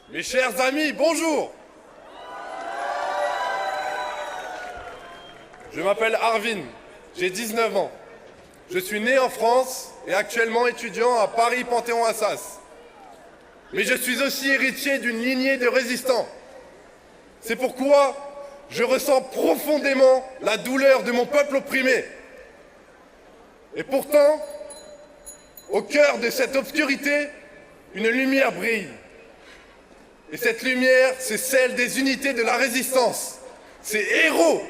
Mes chers amis, bonjour. Je m'appelle Arvin, j'ai 19 ans. Je suis né en France et actuellement étudiant à Paris Panthéon-Assas. Mais je suis aussi héritier d'une lignée de résistants. C'est pourquoi je ressens profondément la douleur de mon peuple opprimé. Et pourtant, au cœur de cette obscurité, une lumière brille. Et cette lumière, c'est celle des unités de la résistance. Ces héros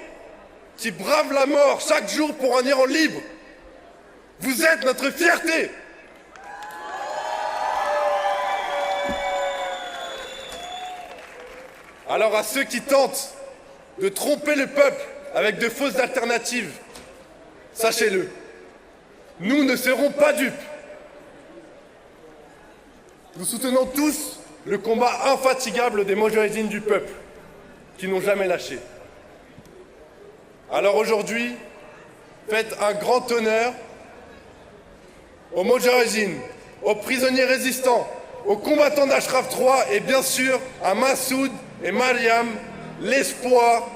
qui bravent la mort chaque jour pour un Iran libre. Vous êtes notre fierté. Alors à ceux qui tentent de tromper le peuple avec de fausses alternatives, sachez-le, nous ne serons pas dupes. Nous soutenons tous le combat infatigable des Moudjahidines du peuple, qui n'ont jamais lâché. Alors aujourd'hui, faites un grand honneur aux Moudjahidines, aux prisonniers résistants, aux combattants d'Ashraf III et bien sûr à Massoud et Mariam, l'espoir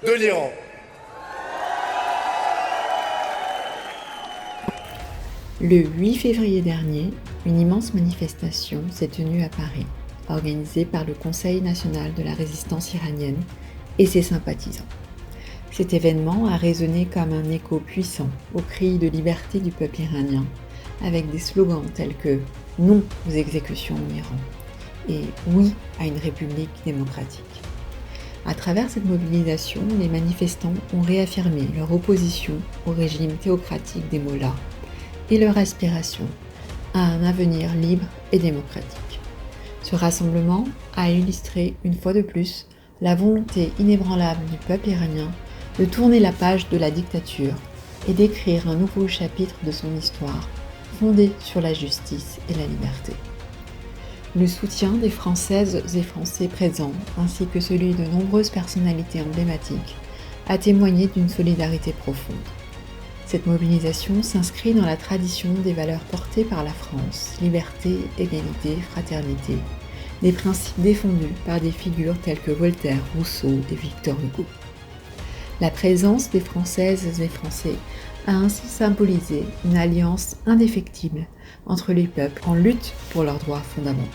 de l'Iran. Le 8 février dernier, une immense manifestation s'est tenue à Paris, organisée par le Conseil national de la résistance iranienne et ses sympathisants. Cet événement a résonné comme un écho puissant aux cris de liberté du peuple iranien, avec des slogans tels que « Non aux exécutions en Iran » et « Oui à une république démocratique ». À travers cette mobilisation, les manifestants ont réaffirmé leur opposition au régime théocratique des mollahs et leur aspiration à un avenir libre et démocratique. Ce rassemblement a illustré une fois de plus la volonté inébranlable du peuple iranien de tourner la page de la dictature et d'écrire un nouveau chapitre de son histoire fondé sur la justice et la liberté. Le soutien des Françaises et Français présents, ainsi que celui de nombreuses personnalités emblématiques, a témoigné d'une solidarité profonde. Cette mobilisation s'inscrit dans la tradition des valeurs portées par la France, liberté, égalité, fraternité, des principes défendus par des figures telles que Voltaire, Rousseau et Victor Hugo. La présence des Françaises et Français a ainsi symbolisé une alliance indéfectible entre les peuples en lutte pour leurs droits fondamentaux.